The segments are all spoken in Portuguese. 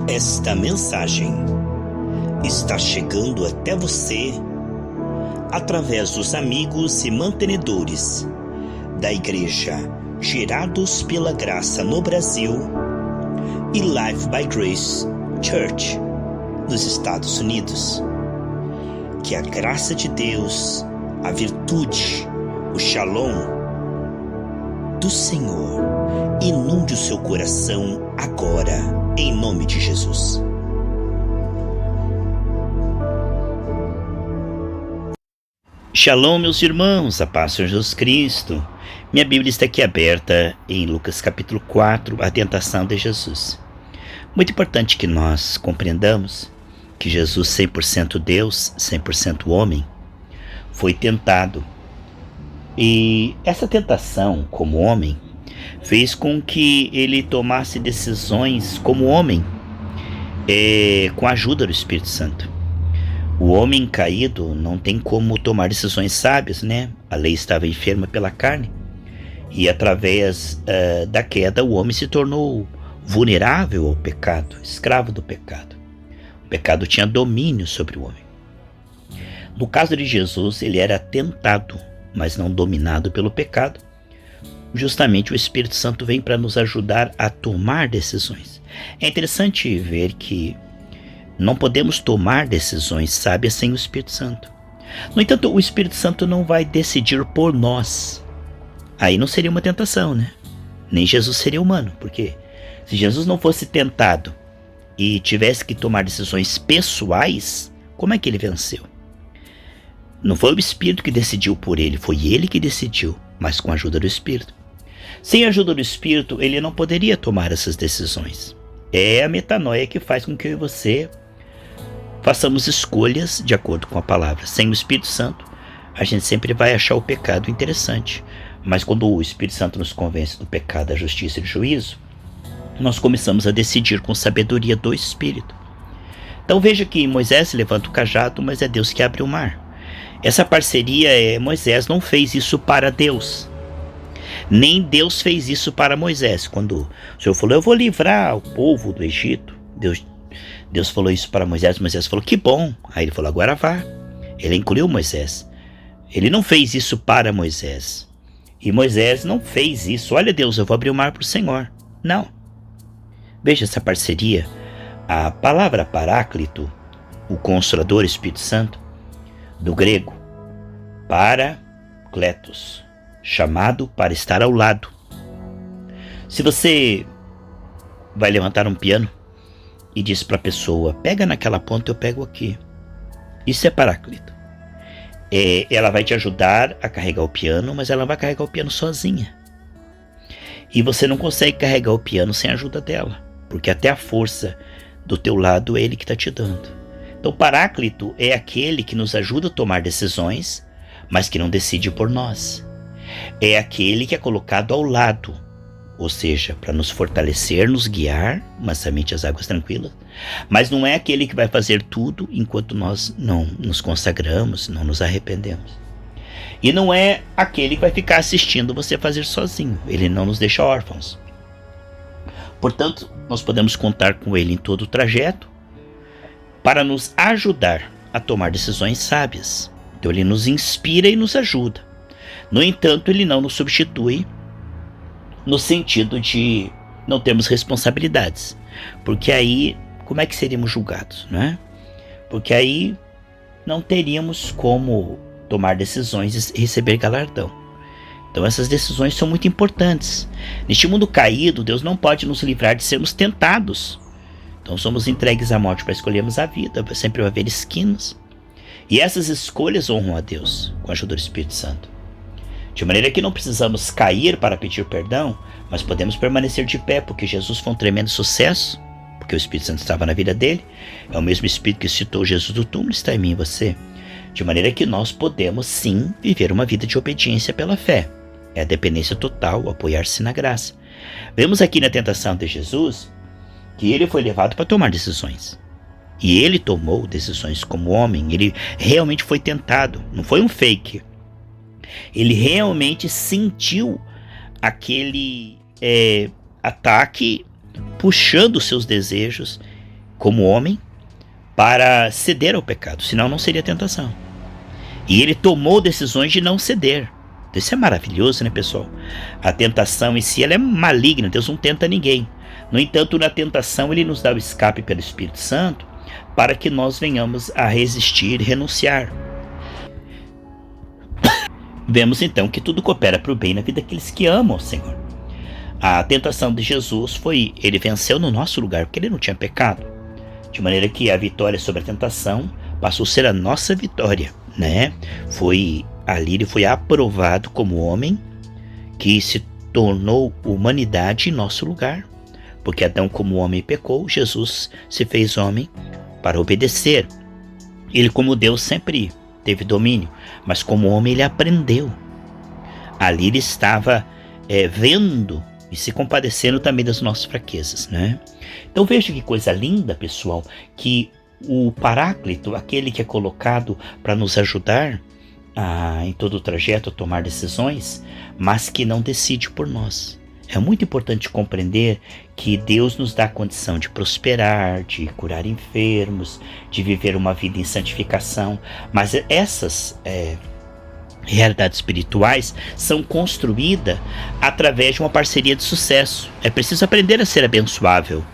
Esta mensagem está chegando até você através dos amigos e mantenedores da Igreja Gerados pela Graça no Brasil e Life by Grace Church nos Estados Unidos. Que a graça de Deus, a virtude, o Shalom do Senhor inunde o seu coração agora, em nome de Jesus. Shalom, meus irmãos, a paz de Jesus Cristo. Minha Bíblia está aqui aberta em Lucas capítulo 4, a tentação de Jesus. Muito importante que nós compreendamos que Jesus, 100% Deus, 100% homem, foi tentado. E essa tentação, como homem, fez com que ele tomasse decisões como homem, com a ajuda do Espírito Santo. O homem caído não tem como tomar decisões sábias, né? A lei estava enferma pela carne. E através da queda, o homem se tornou vulnerável ao pecado, escravo do pecado. O pecado tinha domínio sobre o homem. No caso de Jesus, ele era tentado, mas não dominado pelo pecado. Justamente o Espírito Santo vem para nos ajudar a tomar decisões. É interessante ver que não podemos tomar decisões sábias sem o Espírito Santo. No entanto, o Espírito Santo não vai decidir por nós. Aí não seria uma tentação, né? Nem Jesus seria humano, porque se Jesus não fosse tentado e tivesse que tomar decisões pessoais, como é que ele venceu? Não foi o Espírito que decidiu por ele, foi ele que decidiu, mas com a ajuda do Espírito. Sem a ajuda do Espírito, ele não poderia tomar essas decisões. É a metanoia que faz com que eu e você façamos escolhas de acordo com a palavra. Sem o Espírito Santo, a gente sempre vai achar o pecado interessante. Mas quando o Espírito Santo nos convence do pecado, da justiça e do juízo, nós começamos a decidir com sabedoria do Espírito. Então veja que Moisés levanta o cajado, mas é Deus que abre o mar. Essa parceria, Moisés não fez isso para Deus. Nem Deus fez isso para Moisés. Quando o Senhor falou, eu vou livrar o povo do Egito, Deus falou isso para Moisés. Moisés falou, que bom. Aí ele falou, agora vá. Ele incluiu Moisés. Ele não fez isso para Moisés. E Moisés não fez isso. Olha, Deus, eu vou abrir o mar para o Senhor. Não. Veja essa parceria. A palavra paráclito, o Consolador, Espírito Santo, do grego, parakletos, chamado para estar ao lado. Se você vai levantar um piano e diz para a pessoa, pega naquela ponta, eu pego aqui. Isso é paráclito. Ela vai te ajudar a carregar o piano, mas ela não vai carregar o piano sozinha. E você não consegue carregar o piano sem a ajuda dela, porque até a força do teu lado é ele que está te dando. Então o paráclito é aquele que nos ajuda a tomar decisões, mas que não decide por nós. É aquele que é colocado ao lado, ou seja, para nos fortalecer, nos guiar mansamente às águas tranquilas, mas não é aquele que vai fazer tudo enquanto nós não nos consagramos, não nos arrependemos. E não é aquele que vai ficar assistindo você fazer sozinho, ele não nos deixa órfãos. Portanto, nós podemos contar com ele em todo o trajeto para nos ajudar a tomar decisões sábias. Então ele nos inspira e nos ajuda. No entanto, ele não nos substitui no sentido de não termos responsabilidades. Porque aí, como é que seríamos julgados, né? Porque aí não teríamos como tomar decisões e receber galardão. Então essas decisões são muito importantes. Neste mundo caído, Deus não pode nos livrar de sermos tentados. Então somos entregues à morte para escolhermos a vida. Sempre vai haver esquinas. E essas escolhas honram a Deus com a ajuda do Espírito Santo. De maneira que não precisamos cair para pedir perdão, mas podemos permanecer de pé, porque Jesus foi um tremendo sucesso, porque o Espírito Santo estava na vida dele. É o mesmo Espírito que citou Jesus do túmulo, está em mim e você. De maneira que nós podemos sim viver uma vida de obediência pela fé. É a dependência total, apoiar-se na graça. Vemos aqui na tentação de Jesus que ele foi levado para tomar decisões. E ele tomou decisões como homem. Ele realmente foi tentado, não foi um fake. Ele realmente sentiu aquele ataque puxando os seus desejos como homem, para ceder ao pecado, senão não seria tentação. E ele tomou decisões de não ceder. Isso é maravilhoso, né, pessoal? A tentação em si, ela é maligna, Deus não tenta ninguém. No entanto, na tentação, ele nos dá o escape pelo Espírito Santo para que nós venhamos a resistir e renunciar. Vemos então que tudo coopera para o bem na vida daqueles que amam o Senhor. A tentação de Jesus foi, ele venceu no nosso lugar, porque ele não tinha pecado. De maneira que a vitória sobre a tentação passou a ser a nossa vitória, né? Ali ele foi aprovado como homem que se tornou humanidade em nosso lugar. Porque Adão como homem pecou, Jesus se fez homem para obedecer. Ele como Deus sempre teve domínio, mas como homem ele aprendeu. Ali ele estava vendo e se compadecendo também das nossas fraquezas, né? Então veja que coisa linda, pessoal, que o Paráclito, aquele que é colocado para nos ajudar em todo o trajeto a tomar decisões, mas que não decide por nós. É muito importante compreender que Deus nos dá a condição de prosperar, de curar enfermos, de viver uma vida em santificação, mas essas realidades espirituais são construídas através de uma parceria de sucesso. É preciso aprender a ser abençoável.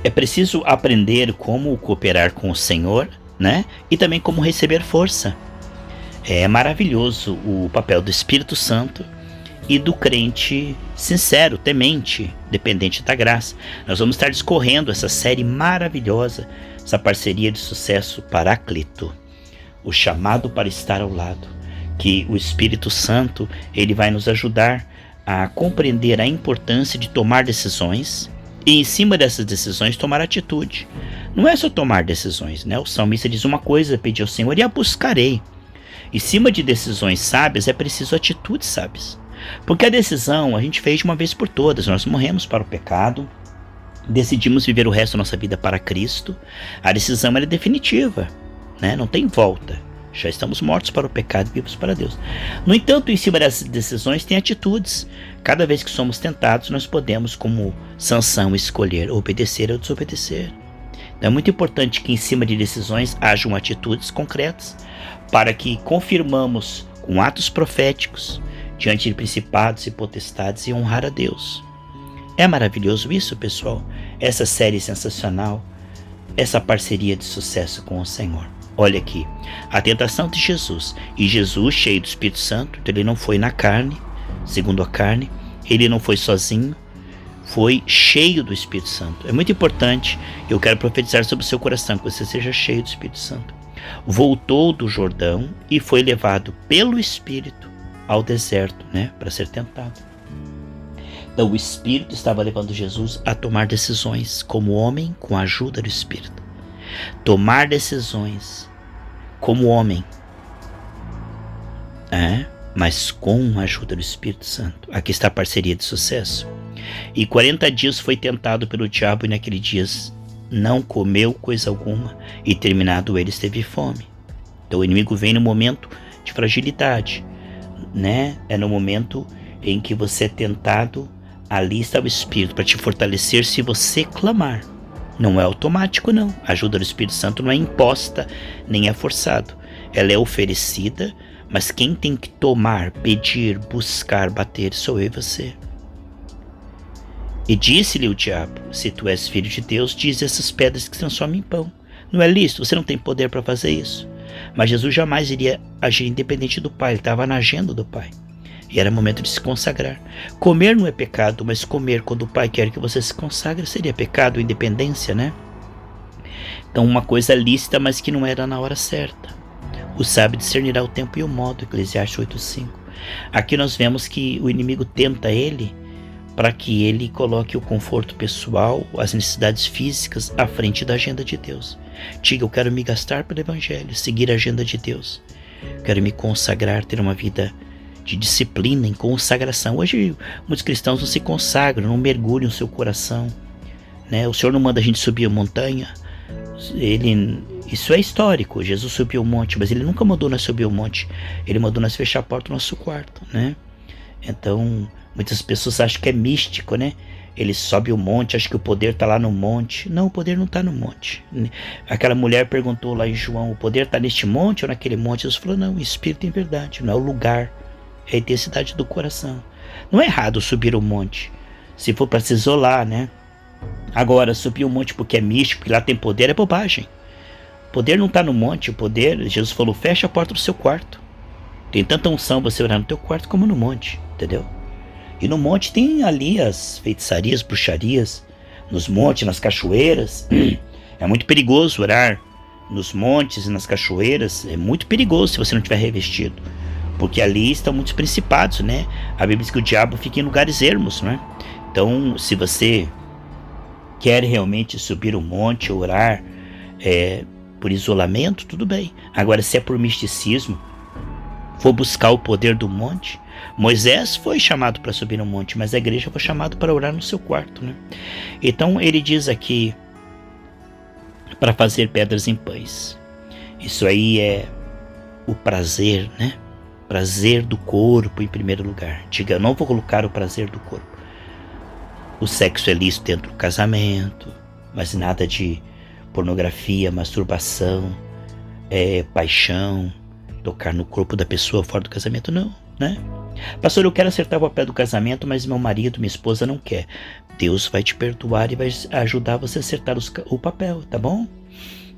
É preciso aprender como cooperar com o Senhor, né? E também como receber força. É maravilhoso o papel do Espírito Santo e do crente sincero, temente, dependente da graça. Nós vamos estar discorrendo essa série maravilhosa, essa parceria de sucesso Paráclito, o chamado para estar ao lado, que o Espírito Santo ele vai nos ajudar a compreender a importância de tomar decisões e em cima dessas decisões tomar atitude. Não é só tomar decisões, né? O salmista diz uma coisa, pedir ao Senhor e a buscarei. Em cima de decisões sábias é preciso atitudes sábias. Porque a decisão a gente fez de uma vez por todas. Nós morremos para o pecado, decidimos viver o resto da nossa vida para Cristo. A decisão é definitiva, né? Não tem volta. Já estamos mortos para o pecado e vivos para Deus. No entanto, em cima dessas decisões tem atitudes. Cada vez que somos tentados, nós podemos, como Sansão, escolher obedecer ou desobedecer. Então é muito importante que em cima de decisões hajam atitudes concretas para que confirmamos com atos proféticos diante de principados e potestades e honrar a Deus. É maravilhoso isso, pessoal. Essa série sensacional, essa parceria de sucesso com o Senhor. Olha aqui, a tentação de Jesus. E Jesus, cheio do Espírito Santo, então ele não foi na carne, segundo a carne, ele não foi sozinho, foi cheio do Espírito Santo. É muito importante, eu quero profetizar sobre o seu coração, que você seja cheio do Espírito Santo. Voltou do Jordão e foi levado pelo Espírito ao deserto, né, para ser tentado. Então o Espírito estava levando Jesus a tomar decisões como homem com a ajuda do Espírito. Tomar decisões como homem, mas com a ajuda do Espírito Santo. Aqui está a parceria de sucesso. E 40 dias foi tentado pelo diabo e naqueles dias não comeu coisa alguma e terminado ele teve fome. Então o inimigo vem no momento de fragilidade, né? É no momento em que você é tentado, ali está o Espírito para te fortalecer se você clamar. Não é automático, não. A ajuda do Espírito Santo não é imposta, nem é forçado. Ela é oferecida, mas quem tem que tomar, pedir, buscar, bater, sou eu e você. E disse-lhe o diabo, se tu és filho de Deus, diz essas pedras que se transformam em pão. Não é lícito, você não tem poder para fazer isso. Mas Jesus jamais iria agir independente do Pai, ele estava na agenda do Pai. E era momento de se consagrar. Comer não é pecado, mas comer quando o Pai quer que você se consagre seria pecado, independência, né? Então uma coisa lícita, mas que não era na hora certa. O sábio discernirá o tempo e o modo, Eclesiastes 8:5. Aqui nós vemos que o inimigo tenta ele para que ele coloque o conforto pessoal, as necessidades físicas à frente da agenda de Deus. Diga, eu quero me gastar pelo Evangelho, seguir a agenda de Deus. Quero me consagrar, ter uma vida de disciplina, em consagração. Hoje muitos cristãos não se consagram, não mergulham o seu coração, né? O Senhor não manda a gente subir a montanha. Isso é histórico. Jesus subiu o monte, mas ele nunca mandou nós subir o monte. Ele mandou nós fechar a porta do nosso quarto, né? Então muitas pessoas acham que é místico, né? Ele sobe o monte, acha que o poder está lá no monte. Não, o poder não está no monte. Aquela mulher perguntou lá em João, o poder está neste monte ou naquele monte? Jesus falou, não, o Espírito em verdade, não é o lugar, é a intensidade do coração. Não é errado subir o monte, se for para se isolar, né? Agora, subir o monte porque é místico, porque lá tem poder, é bobagem. O poder não está no monte, o poder, Jesus falou, fecha a porta do seu quarto. Tem tanta unção você orar no teu quarto como no monte, entendeu? E no monte tem ali as feitiçarias, bruxarias, nos montes, nas cachoeiras. É muito perigoso orar nos montes e nas cachoeiras. É muito perigoso se você não estiver revestido, porque ali estão muitos principados, né? A Bíblia diz que o diabo fica em lugares ermos, né? Então, se você quer realmente subir um monte, orar por isolamento, tudo bem. Agora, se é por misticismo, for buscar o poder do monte. Moisés foi chamado para subir no monte, mas a igreja foi chamada para orar no seu quarto, né? Então ele diz aqui para fazer pedras em pães. Isso aí é o prazer, né? Prazer do corpo em primeiro lugar. Diga, eu não vou colocar o prazer do corpo. O sexo é lícito dentro do casamento, mas nada de pornografia, masturbação, paixão, tocar no corpo da pessoa fora do casamento, não, né? Pastor, eu quero acertar o papel do casamento, mas meu marido, minha esposa não quer. Deus vai te perdoar e vai ajudar você a acertar o papel, tá bom?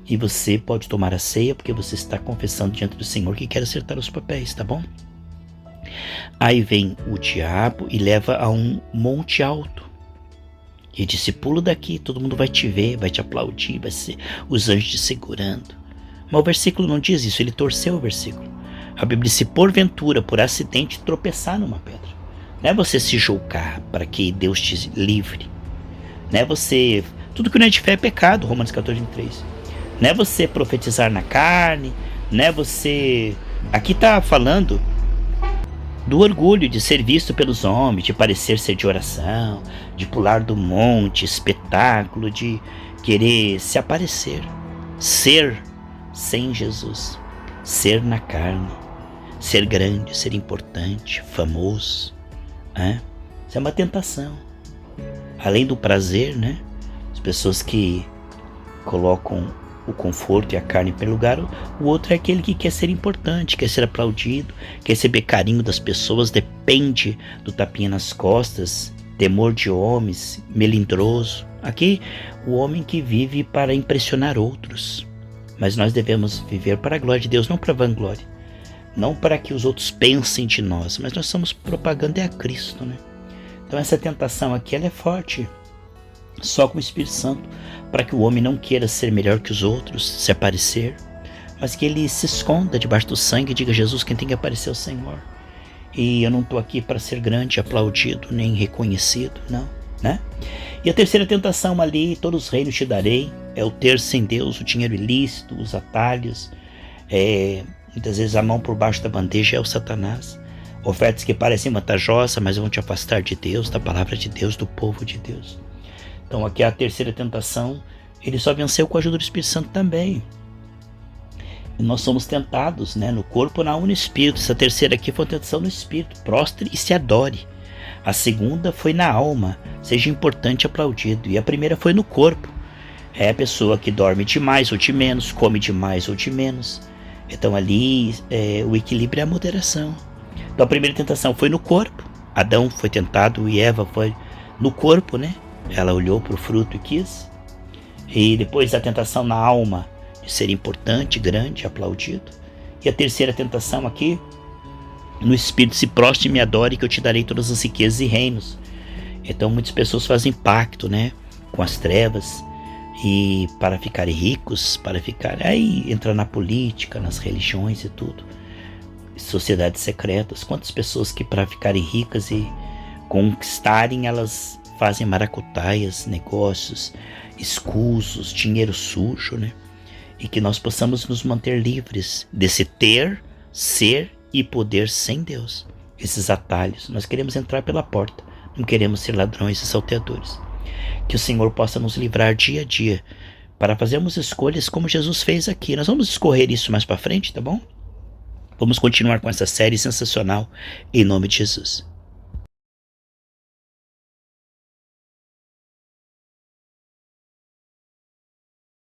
E você pode tomar a ceia, porque você está confessando diante do Senhor que quer acertar os papéis, tá bom? Aí vem o diabo e leva a um monte alto. E disse, pula daqui, todo mundo vai te ver, vai te aplaudir, vai ser os anjos te segurando. Mas o versículo não diz isso, ele torceu o versículo. A Bíblia diz, se porventura, por acidente, tropeçar numa pedra. Não é você se julgar para que Deus te livre. Não é você... Tudo que não é de fé é pecado, Romanos 14, 23. Não é você profetizar na carne, não é você... Aqui está falando do orgulho de ser visto pelos homens, de parecer ser de oração, de pular do monte, espetáculo, de querer se aparecer. Ser sem Jesus. Ser na carne. Ser grande, ser importante, famoso, né? Isso é uma tentação. Além do prazer, né? As pessoas que colocam o conforto e a carne em primeiro lugar, o outro é aquele que quer ser importante, quer ser aplaudido, quer receber carinho das pessoas, depende do tapinha nas costas, temor de homens, melindroso. Aqui, o homem que vive para impressionar outros. Mas nós devemos viver para a glória de Deus, não para a vanglória. Não para que os outros pensem de nós, mas nós somos propaganda a Cristo, né? Então essa tentação aqui, ela é forte, só com o Espírito Santo, para que o homem não queira ser melhor que os outros, se aparecer, mas que ele se esconda debaixo do sangue e diga, Jesus, quem tem que aparecer é o Senhor. E eu não estou aqui para ser grande, aplaudido, nem reconhecido, não, né? E a terceira tentação ali, todos os reinos te darei, é o ter sem Deus, o dinheiro ilícito, os atalhos, muitas vezes a mão por baixo da bandeja é o Satanás. Ofertas que parecem vantajosas, mas vão te afastar de Deus, da palavra de Deus, do povo de Deus. Então aqui a terceira tentação, ele só venceu com a ajuda do Espírito Santo também. E nós somos tentados, né, no corpo, na alma e no espírito. Essa terceira aqui foi uma tentação no espírito, prostre e se adore. A segunda foi na alma, seja importante e aplaudido. E a primeira foi no corpo. É a pessoa que dorme demais ou de menos, come demais ou de menos. Então ali o equilíbrio é a moderação. Então a primeira tentação foi no corpo. Adão foi tentado e Eva foi no corpo, né? Ela olhou para o fruto e quis. E depois a tentação na alma, de ser importante, grande, aplaudido. E a terceira tentação aqui, no espírito, se prostre e me adore, que eu te darei todas as riquezas e reinos. Então muitas pessoas fazem pacto, né, com as trevas, e para ficarem ricos, aí entra na política, nas religiões e tudo, sociedades secretas. Quantas pessoas que para ficarem ricas e conquistarem, elas fazem maracutaias, negócios escusos, dinheiro sujo, né? E que nós possamos nos manter livres desse ter, ser e poder sem Deus. Esses atalhos, nós queremos entrar pela porta, não queremos ser ladrões e salteadores. Que o Senhor possa nos livrar dia a dia para fazermos escolhas como Jesus fez aqui. Nós vamos escorrer isso mais para frente, tá bom? Vamos continuar com essa série sensacional em nome de Jesus.